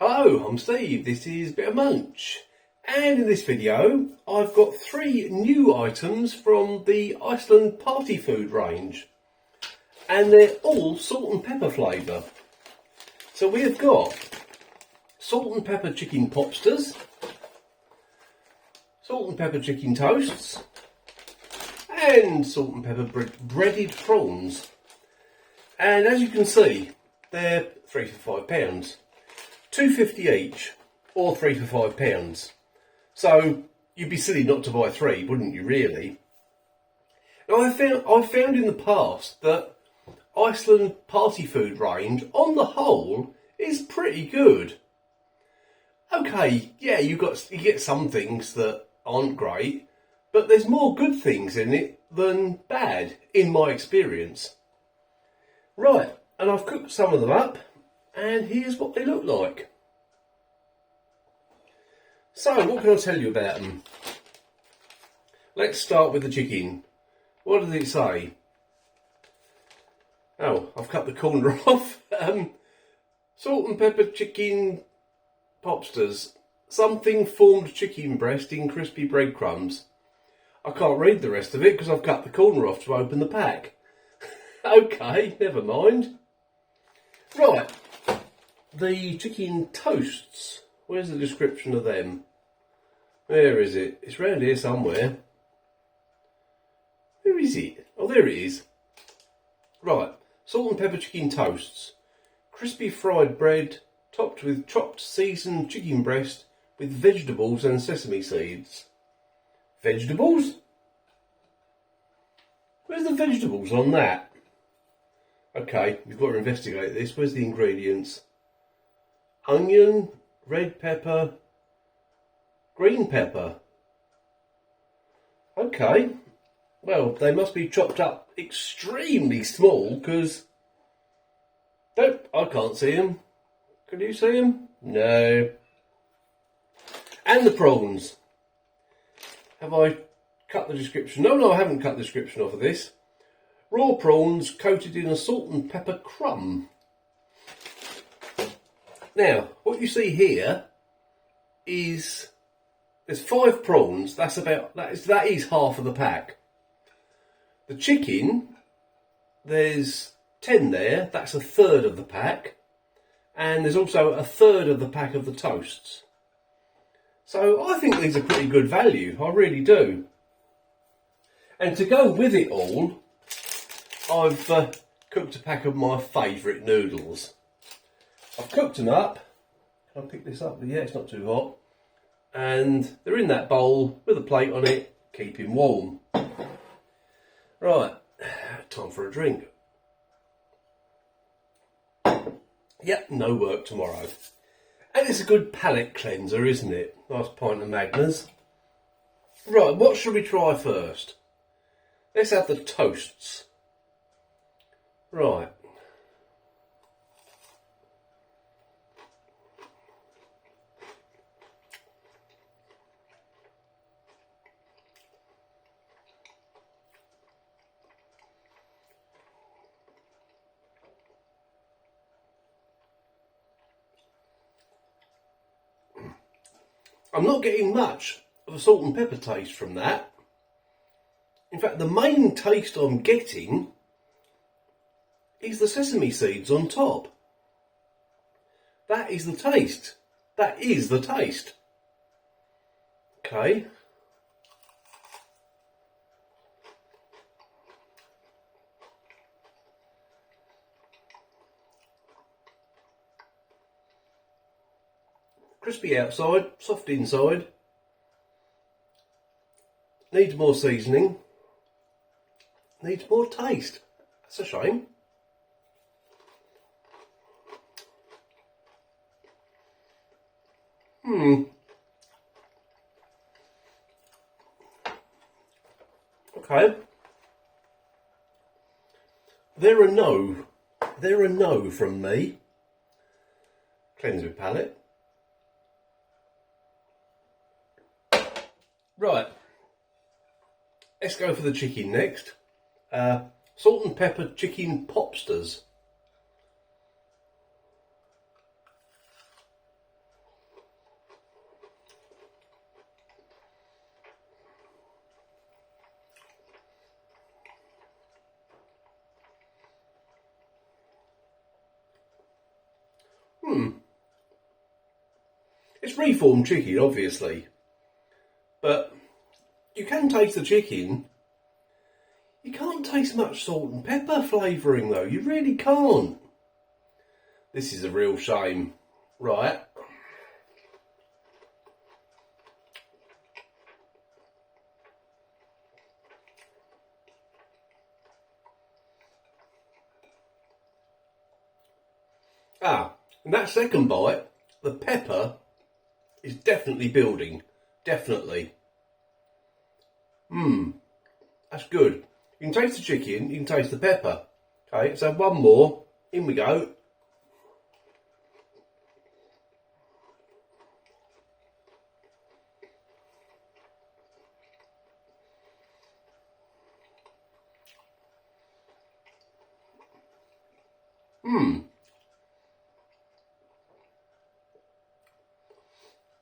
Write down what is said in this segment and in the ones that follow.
Hello, I'm Steve, this is Bit of Munch, and in this video I've got 3 new items from the Iceland party food range, and they're all salt and pepper flavour. So we've got salt and pepper chicken popsters, salt and pepper chicken toasts, and salt and pepper breaded prawns. And as you can see, they're 3 for £5. £2.50 each, or 3 for £5. So you'd be silly not to buy 3, wouldn't you? Really? Now I've found in the past that Iceland party food range, on the whole, is pretty good. Okay, yeah, you get some things that aren't great, but there's more good things in it than bad, in my experience. Right, and I've cooked some of them up, and here's what they look like. So, what can I tell you about them? Let's start with the chicken. What does it say? Oh, I've cut the corner off. Salt and pepper chicken popsters. Something formed chicken breast in crispy breadcrumbs. I can't read the rest of it because I've cut the corner off to open the pack. Okay, never mind. Right. The chicken toasts. Where's the description of them? Where is it? It's round here somewhere. Where is it? Oh, there it is. Right. Salt and pepper chicken toasts. Crispy fried bread topped with chopped seasoned chicken breast with vegetables and sesame seeds. Vegetables? Where's the vegetables on that? Okay, we've got to investigate this. Where's the ingredients? Onion, red pepper, green pepper. Okay, well, they must be chopped up extremely small because I can't see them. Can you see them? No. And the prawns. Have I cut the description? No, I haven't cut the description off of this. Raw prawns coated in a salt and pepper crumb. Now, what you see here is there's 5 prawns. That is half of the pack. The chicken, there's 10 there. That's a third of the pack, and there's also a third of the pack of the toasts. So I think these are pretty good value. I really do. And to go with it all, I've cooked a pack of my favourite noodles. I've cooked them up. Can I pick this up? Yeah, it's not too hot. And they're in that bowl with a plate on it, keeping warm. Right, time for a drink. Yep, no work tomorrow. And it's a good palate cleanser, isn't it? Nice pint of Magners. Right, what should we try first? Let's have the toasts. Right. I'm not getting much of a salt and pepper taste from that. In fact, the main taste I'm getting is the sesame seeds on top. That is the taste. That is the taste. Okay. Crispy outside, soft inside. Needs more seasoning. Needs more taste. That's a shame. Okay. They're a no. They're a no from me. Cleanse my palate. Right. Let's go for the chicken next. Salt and pepper chicken popsters. It's reformed chicken, obviously. But you can taste the chicken. You can't taste much salt and pepper flavouring though. You really can't. This is a real shame. Right. And that second bite, the pepper is definitely building. Definitely. That's good. You can taste the chicken, you can taste the pepper. Okay, let's have one more. In we go.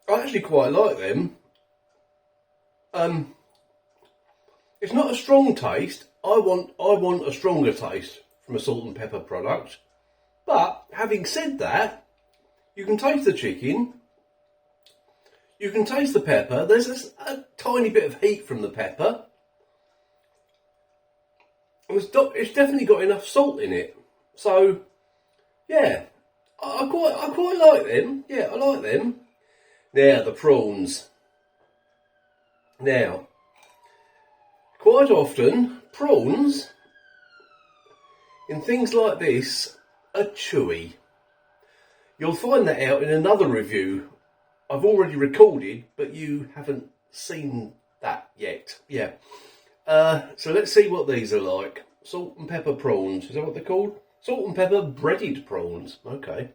I actually quite like them. It's not a strong taste. I want a stronger taste from a salt and pepper product. But having said that, you can taste the chicken. You can taste the pepper. There's a tiny bit of heat from the pepper. And it's definitely got enough salt in it. So, yeah, I quite like them. Yeah, I like them. Now, the prawns. Now, quite often, prawns, in things like this, are chewy. You'll find that out in another review I've already recorded, but you haven't seen that yet. Yeah. So let's see what these are like. Salt and pepper prawns. Is that what they're called? Salt and pepper breaded prawns. Okay.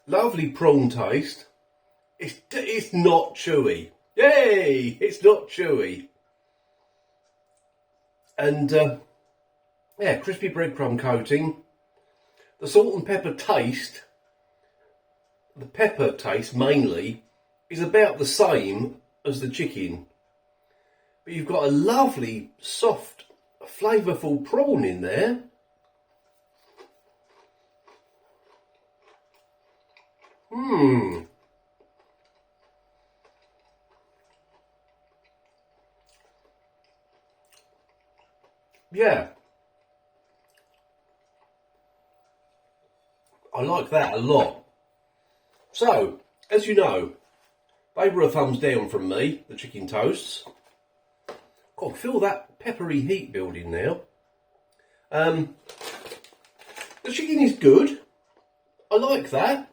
Lovely prawn taste. It's not chewy. Yay! It's not chewy. And yeah, crispy breadcrumb coating. The salt and pepper taste, the pepper taste mainly, is about the same as the chicken. But you've got a lovely, soft, flavourful prawn in there. Yeah. I like that a lot. So, as you know, they were a thumbs down from me, the chicken toasts. God, feel that peppery heat building now. The chicken is good. I like that.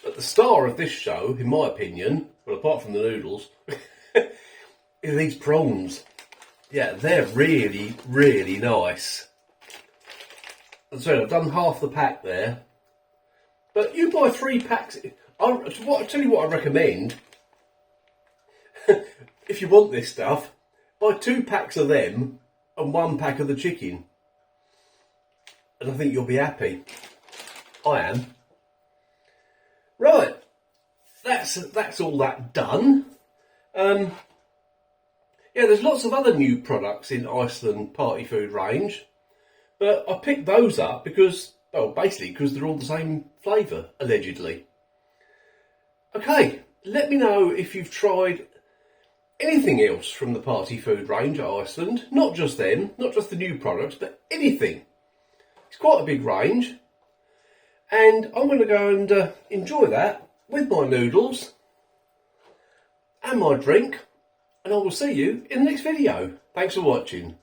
But the star of this show, in my opinion, well, apart from the noodles, is these prawns. Yeah, they're really, really nice. So I've done half the pack there. But you buy 3 packs. I'll tell you what I recommend. If you want this stuff, buy 2 packs of them and 1 pack of the chicken. And I think you'll be happy. I am. Right. That's all that done. Yeah, there's lots of other new products in Iceland party food range. But I picked those up because, well, basically because they're all the same flavour, allegedly. Okay, let me know if you've tried anything else from the party food range at Iceland. Not just them, not just the new products, but anything. It's quite a big range. And I'm going to go and enjoy that with my noodles and my drink. And I will see you in the next video. Thanks for watching.